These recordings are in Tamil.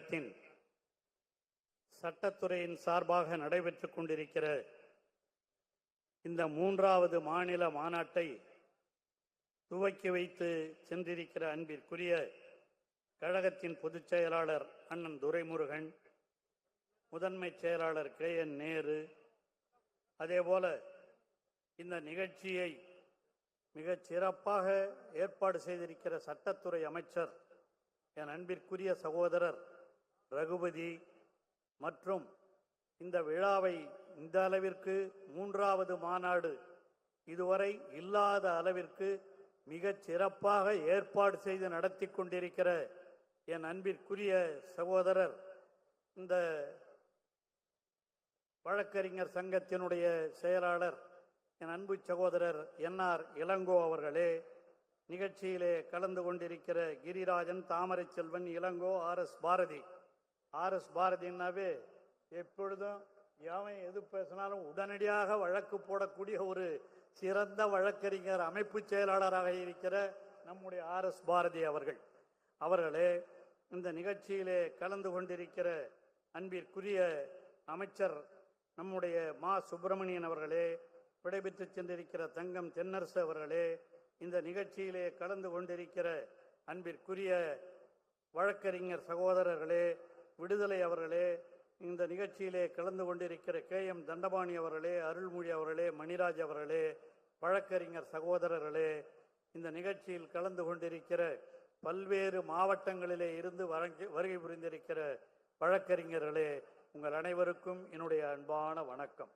கழகத்தின் சட்டத்துறையின் சார்பாக நடைபெற்றுக் கொண்டிருக்கிற இந்த 3வது மாநில மாநாட்டை துவக்கி வைத்து சென்றிருக்கிற அன்பிற்குரிய கழகத்தின் பொதுச் செயலாளர் அண்ணன் துரைமுருகன், முதன்மை செயலாளர் KN நேரு, அதேபோல இந்த நிகழ்ச்சியை மிகச் சிறப்பாக ஏற்பாடு செய்திருக்கிற சட்டத்துறை அமைச்சர் என் அன்பிற்குரிய சகோதரர் ரகுபதி மற்றும் இந்த விழாவை இந்த அளவிற்கு 3வது மாநாடு இதுவரை இல்லாத அளவிற்கு மிகச் சிறப்பாக ஏற்பாடு செய்து நடத்தி கொண்டிருக்கிற என் அன்பிற்குரிய சகோதரர் இந்த வழக்கறிஞர் சங்கத்தினுடைய செயலாளர் என் அன்பு சகோதரர் NR இளங்கோ அவர்களே, நிகழ்ச்சியிலே கலந்து கொண்டிருக்கிற கிரிராஜன், தாமரை செல்வன், இளங்கோ, RS பாரதி. RS பாரதினாவே எப்பொழுதும் எவன் எது பேசினாலும் உடனடியாக வழக்கு போடக்கூடிய ஒரு சிறந்த வழக்கறிஞர் அமைப்பு செயலாளராக இருக்கிற நம்முடைய RS பாரதி அவர்களே, இந்த நிகழ்ச்சியிலே கலந்து கொண்டிருக்கிற அன்பிற்குரிய அமைச்சர் நம்முடைய மா சுப்பிரமணியன் அவர்களே, விடைபெற்று சென்றிருக்கிற தங்கம் தென்னரசு அவர்களே, இந்த நிகழ்ச்சியிலே கலந்து கொண்டிருக்கிற அன்பிற்குரிய வழக்கறிஞர் சகோதரர்களே, விடுதலை அவர்களே, இந்த நிகழ்ச்சியிலே கலந்து கொண்டிருக்கிற KM தண்டபாணி அவர்களே, அருள்மொழி அவர்களே, மணிராஜ் அவர்களே, வழக்கறிஞர் சகோதரர்களே, இந்த நிகழ்ச்சியில் கலந்து கொண்டிருக்கிற பல்வேறு மாவட்டங்களிலே இருந்து வருகை புரிந்திருக்கிற வழக்கறிஞர்களே, உங்கள் அனைவருக்கும் என்னுடைய அன்பான வணக்கம்.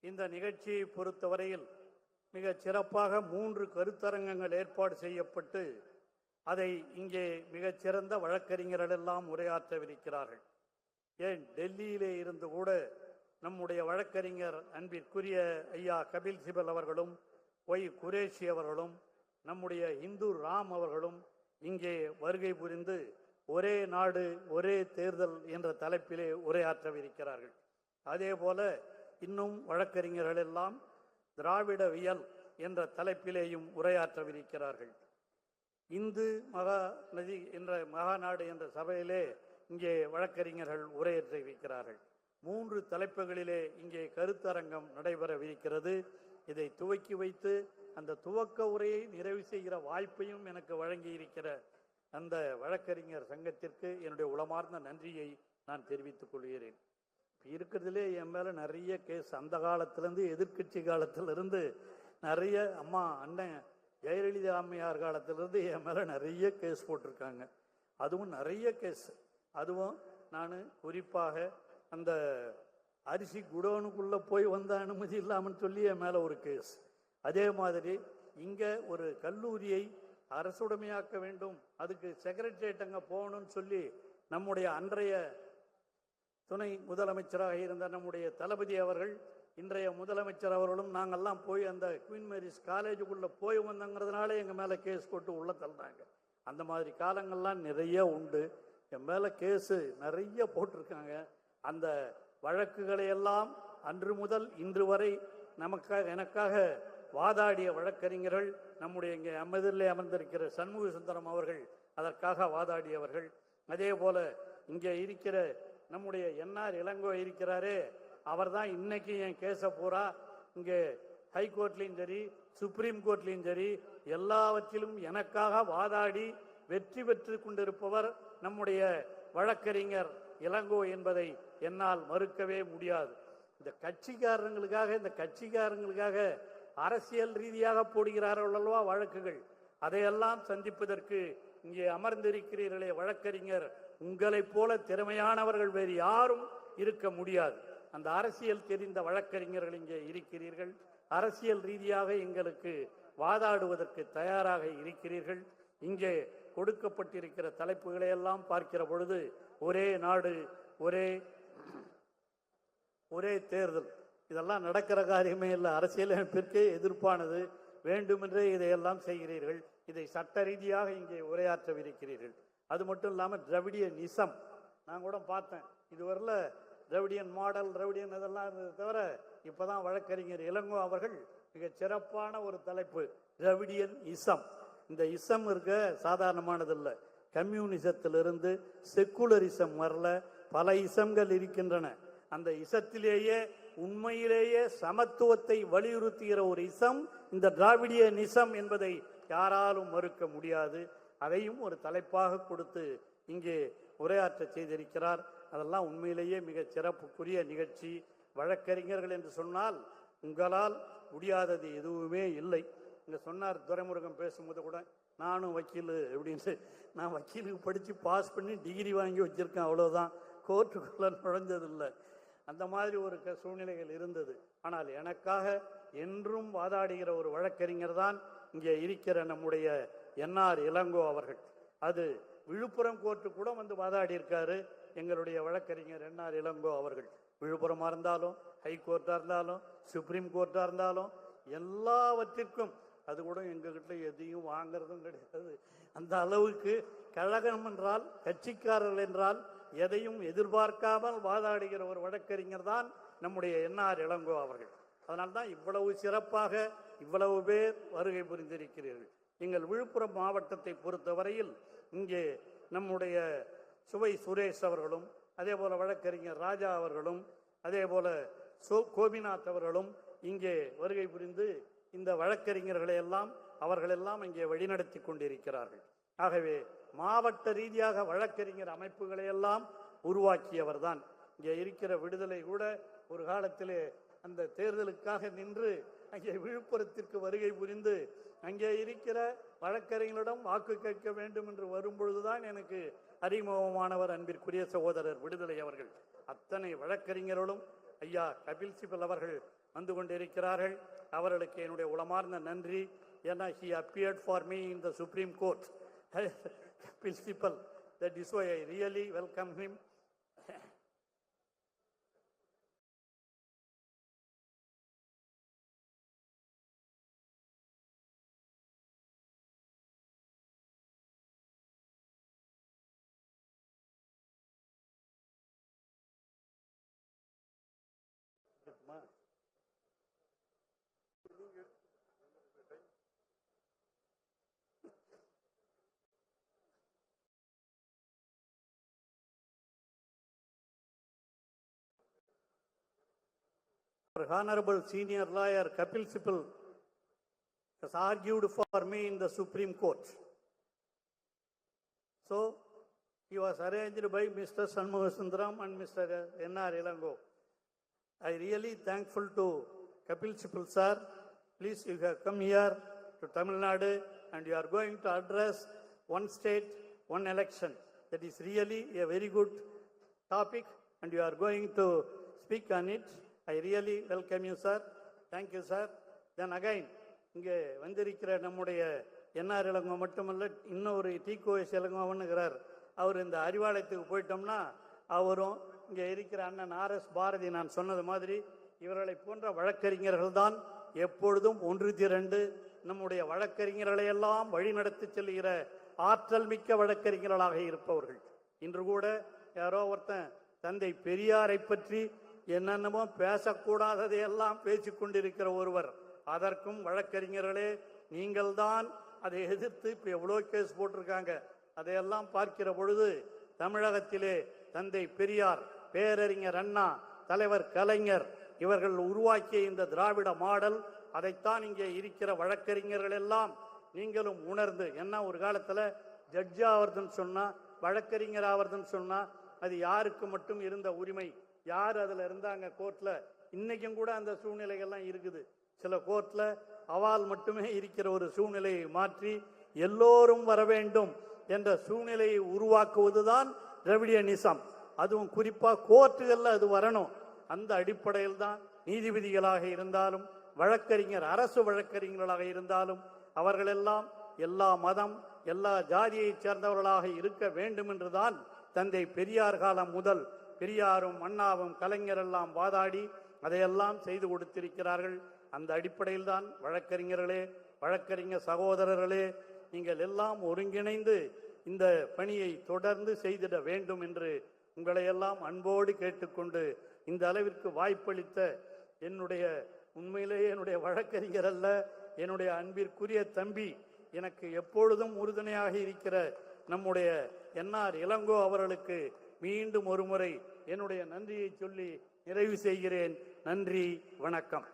இந்த நிகழ்ச்சியை பொறுத்தவரையில் மிக சிறப்பாக 3 கருத்தரங்கங்கள் ஏற்பாடு செய்யப்பட்டு அதை இங்கே மிகச்சிறந்த வழக்கறிஞர்கள் எல்லாம் உரையாற்றவிருக்கிறார்கள். ஏன் டெல்லியிலே இருந்து கூட நம்முடைய வழக்கறிஞர் அன்பிற்குரிய ஐயா கபில் சிபல் அவர்களும், குரேஷி அவர்களும், நம்முடைய இந்து ராம் அவர்களும் இங்கே வருகை புரிந்து ஒரே நாடு ஒரே தேர்தல் என்ற தலைப்பிலே உரையாற்றவிருக்கிறார்கள். அதே போல இன்னும் வழக்கறிஞர்கள் எல்லாம் திராவிடவியல் என்ற தலைப்பிலேயும் உரையாற்றவிருக்கிறார்கள். இந்து மகாநதி என்ற மகாநாடு என்ற சபையிலே இங்கே வழக்கறிஞர்கள் உரையாற்றவிருக்கிறார்கள். 3 தலைப்புகளிலே இங்கே கருத்தரங்கம் நடைபெறவிருக்கிறது. இதை துவக்கி வைத்து அந்த துவக்க உரையை நிறைவு செய்கிற வாய்ப்பையும் எனக்கு வழங்கியிருக்கிற அந்த வழக்கறிஞர் சங்கத்திற்கு என்னுடைய உளமார்ந்த நன்றியை நான் தெரிவித்துக் கொள்கிறேன். இருக்கிறதுலே என் மேலே நிறைய கேஸ், அந்த காலத்திலேருந்து எதிர்கட்சி காலத்திலிருந்து நிறைய அம்மா அண்ணன் ஜெயலலிதா அம்மையார் காலத்திலிருந்து என் மேலே நிறைய கேஸ் போட்டிருக்காங்க. அதுவும் நிறைய கேஸ். அதுவும் நான் குறிப்பாக அந்த அரிசி குடோனுக்குள்ளே போய் வந்த அனுமதி இல்லாமல் சொல்லி என் மேலே ஒரு கேஸ். அதே மாதிரி இங்கே ஒரு கல்லூரியை அரசுடைமையாக்க வேண்டும், அதுக்கு செக்ரட்டரியேட் அங்கே போகணும்னு சொல்லி நம்முடைய அன்றைய துணை முதலமைச்சராக இருந்த நம்முடைய தளபதி அவர்கள், இன்றைய முதலமைச்சர் அவர்களும் நாங்கள்லாம் போய் அந்த குவீன் மேரிஸ் காலேஜுக்குள்ளே போய் வந்தங்கிறதுனால எங்கள் மேலே கேஸ் போட்டு உள்ள தள்ளுறாங்க. அந்த மாதிரி காலங்கள்லாம் நிறைய உண்டு. என் மேலே கேஸு நிறைய போட்டிருக்காங்க. அந்த வழக்குகளையெல்லாம் அன்று முதல் இன்று வரை எனக்காக வாதாடிய வழக்கறிஞர்கள், நம்முடைய இங்கே எதிரிலே அமர்ந்திருக்கிற சண்முக சுந்தரம் அவர்கள் அதற்காக வாதாடியவர்கள். அதே போல இங்கே இருக்கிற நம்முடைய NR இளங்கோ இருக்கிறாரே, அவர் தான் இன்னைக்கு என் கேஸை பூரா இங்கே ஹைகோர்ட்லையும் சரி சுப்ரீம் கோர்ட்லையும் சரி எல்லாவற்றிலும் எனக்காக வாதாடி வெற்றி பெற்று கொண்டிருப்பவர் நம்முடைய வழக்கறிஞர் இளங்கோ என்பதை என்னால் மறுக்கவே முடியாது. இந்த கட்சிக்காரங்களுக்காக அரசியல் ரீதியாக போடுகிறார்கள் அல்லவா வழக்குகள், அதையெல்லாம் சந்திப்பதற்கு இங்கே அமர்ந்திருக்கிறீர்களே வழக்கறிஞர், உங்களைப் போல திறமையானவர்கள் வேறு யாரும் இருக்க முடியாது. அந்த அரசியல் தெரிந்த வழக்கறிஞர்கள் இங்கே இருக்கிறீர்கள். அரசியல் ரீதியாக எங்களுக்கு வாதாடுவதற்கு தயாராக இருக்கிறீர்கள். இங்கே கொடுக்கப்பட்டிருக்கிற தலைப்புகளை எல்லாம் பார்க்கிற பொழுது ஒரே நாடு ஒரே தேர்தல், இதெல்லாம் நடக்கிற காரியமே இல்லை. அரசியலமைப்பிற்கே எதிர்ப்பானது. வேண்டுமென்றே இதையெல்லாம் செய்கிறீர்கள். இதை சட்ட ரீதியாக இங்கே உரையாற்றவிருக்கிறீர்கள். அது மட்டும் இல்லாமல் திராவிடியன் இசம், நான் கூட பார்த்தேன், இதுவரையில் திராவிடியன் மாடல் திராவிடியன் இதெல்லாம் இருந்தது தவிர இப்போதான் வழக்கறிஞர் இளங்கோ அவர்கள் மிக சிறப்பான ஒரு தலைப்பு திராவிடியன் இசம். இந்த இசம் இருக்க சாதாரணமானதில்லை. கம்யூனிசத்திலிருந்து செக்குலரிசம் வரல, பல இசம்கள் இருக்கின்றன. அந்த இசத்திலேயே உண்மையிலேயே சமத்துவத்தை வலியுறுத்துகிற ஒரு இசம் இந்த திராவிடிய நிசம் என்பதை யாராலும் மறுக்க முடியாது. அதையும் ஒரு தலைப்பாக கொடுத்து இங்கே உரையாற்ற செய்திருக்கிறார். அதெல்லாம் உண்மையிலேயே மிக சிறப்புக்குரிய நிகழ்ச்சி. வழக்கறிஞர்கள் என்று சொன்னால் உங்களால் முடியாதது எதுவுமே இல்லை. இங்கே சொன்னார் துரைமுருகன் பேசும்போது கூட, நானும் வக்கீல் அப்படின்னு. நான் வக்கீலுக்கு படித்து பாஸ் பண்ணி டிகிரி வாங்கி வச்சுருக்கேன், அவ்வளோதான். கோர்ட்டுக்குள்ளே நுழைஞ்சதில்லை. அந்த மாதிரி ஒரு சூழ்நிலைகள் இருந்தது. ஆனால் எனக்காக என்றும் வாதாடுகிற ஒரு வழக்கறிஞர் தான் இங்கே இருக்கிற நம்முடைய என்ஆர் இளங்கோ அவர்கள். அது விழுப்புரம் கோர்ட்டு கூட வந்து வாதாடி இருக்காரு எங்களுடைய வழக்கறிஞர் என்ஆர் இளங்கோ அவர்கள். விழுப்புரமாக இருந்தாலும், ஹைகோர்ட்டாக இருந்தாலும், சுப்ரீம் கோர்ட்டாக இருந்தாலும், எல்லாவற்றிற்கும். அது கூட எங்ககிட்ட எதையும் வாங்கிறதும் கிடையாது. அந்த அளவுக்கு கழகம் என்றால், கட்சிக்காரர்கள் என்றால் எதையும் எதிர்பார்க்காமல் வாதாடுகிற ஒரு வழக்கறிஞர் தான் நம்முடைய என்ஆர் இளங்கோ அவர்கள். அதனால்தான் இவ்வளவு சிறப்பாக இவ்வளவு பேர் வருகை புரிந்திருக்கிறீர்கள். எங்கள் விழுப்புரம் மாவட்டத்தை பொறுத்தவரையில் இங்கே நம்முடைய சுவை சுரேஷ் அவர்களும், அதே போல வழக்கறிஞர் ராஜா அவர்களும், அதே போல கோபிநாத் அவர்களும் இங்கே வருகை புரிந்து இந்த வழக்கறிஞர்களை எல்லாம் அவர்களெல்லாம் இங்கே வழிநடத்தி கொண்டிருக்கிறார்கள். ஆகவே மாவட்ட ரீதியாக வழக்கறிஞர் அமைப்புகளை எல்லாம் உருவாக்கியவர் தான். இங்கே இருக்கிற விடுதலை கூட ஒரு காலத்திலே அந்த தேர்தலுக்காக நின்று அங்கே விழுப்புரத்திற்கு வருகை புரிந்து அங்கே இருக்கிற வழக்கறிஞர்களிடம் வாக்கு கேட்க வேண்டும் என்று வரும்பொழுதுதான் எனக்கு அறிமுகமானவர் அன்பிற்குரிய சகோதரர் விடுதலை அவர்கள். அத்தனை வழக்கறிஞர்களும் ஐயா கபில் சிபல் அவர்கள் வந்து கொண்டிருக்கிறார்கள். அவர்களுக்கு என்னுடைய உளமார்ந்த நன்றி. ஏன்னா he appeared for me in the Supreme Court. Kapil Sibal, that is why I really welcome him. Honorable senior lawyer Kapil Sibal has argued for me in the Supreme Court. So he was arranged by Mr. Shanmugasundaram and Mr. N.R. Ilango. I really thankful to Kapil Sibal sir. Please, you have come here to Tamil Nadu and you are going to address one state, one election. That is really a very good topic and you are going to speak on it. I really welcome you, sir. Thank you, sir. Then again, இங்கே வந்திருக்கிற நம்முடைய என்ஆர் இளங்கோ மட்டுமல்ல, இன்னொரு டிகோஎஸ் இளங்கோவனுங்கிறார். அவர் இந்த அறிவாலயத்துக்கு போயிட்டோம்னா அவரும் இங்கே இருக்கிற அண்ணன் ஆர்எஸ் பாரதி நான் சொன்னது மாதிரி இவர்களை போன்ற வழக்கறிஞர்கள் தான் எப்பொழுதும் ஒன்று திரண்டு நம்முடைய வழக்கறிஞர்களை எல்லாம் வழிநடத்தி செல்கிற ஆற்றல் மிக்க வழக்கறிஞர்களாக இருப்பவர்கள். இன்று கூட யாரோ ஒருத்தன் தந்தை பெரியாரை பற்றி என்னென்னமோ பேசக்கூடாததையெல்லாம் பேசிக்கொண்டிருக்கிற ஒருவர். அதற்கும் வழக்கறிஞர்களே நீங்கள் தான் அதை எதிர்த்து இப்போ எவ்வளோ கேஸ் போட்டிருக்காங்க. அதையெல்லாம் பார்க்கிற பொழுது தமிழகத்திலே தந்தை பெரியார், பேரறிஞர் அண்ணா, தலைவர் கலைஞர் இவர்கள் உருவாக்கிய இந்த திராவிட மாடல், அதைத்தான் இங்கே இருக்கிற வழக்கறிஞர்கள் எல்லாம் நீங்களும் உணர்ந்து. என்ன ஒரு காலத்தில் ஜட்ஜ் ஆவறதுன்னு சொன்னா, வழக்கறிஞர் ஆவறதுன்னு சொன்னா அது யாருக்கு மட்டும் இருந்த உரிமை, யார் அதில் இருந்தாங்க கோர்ட்ல. இன்னைக்கும் கூட அந்த சூழ்நிலைகள்லாம் இருக்குது. சில கோர்ட்ல அவால் மட்டுமே இருக்கிற ஒரு சூழ்நிலையை மாற்றி எல்லோரும் வர வேண்டும் என்ற சூழ்நிலையை உருவாக்குவதுதான் திராவிடியனிசம். அதுவும் குறிப்பா கோர்ட்டுகள்ல அது வரணும். அந்த அடிப்படையில் தான் நீதிபதிகளாக இருந்தாலும் வழக்கறிஞர், அரசு வழக்கறிஞர்களாக இருந்தாலும் அவர்களெல்லாம் எல்லா மதம், எல்லா ஜாதியை சேர்ந்தவர்களாக இருக்க வேண்டும் என்றுதான் தந்தை பெரியார் காலம் முதல் பெரியாரும் அண்ணாவும் கலைஞர் எல்லாம் வாதாடி அதையெல்லாம் செய்து கொடுத்திருக்கிறார்கள். அந்த அடிப்படையில் தான் வழக்கறிஞர்களே, வழக்கறிஞர் சகோதரர்களே, நீங்கள் எல்லாம் ஒருங்கிணைந்து இந்த பணியை தொடர்ந்து செய்திட வேண்டும் என்று உங்களை எல்லாம் அன்போடு கேட்டுக்கொண்டு, இந்த அளவிற்கு வாய்ப்பளித்த என்னுடைய உண்மையிலேயே என்னுடைய வழக்கறிஞர் அல்ல, என்னுடைய அன்பிற்குரிய தம்பி, எனக்கு எப்பொழுதும் உறுதுணையாக இருக்கிற நம்முடைய என்ஆர் இளங்கோ அவர்களுக்கு மீண்டும் ஒருமுறை என்னுடைய நன்றியை சொல்லி நிறைவு செய்கிறேன். நன்றி, வணக்கம்.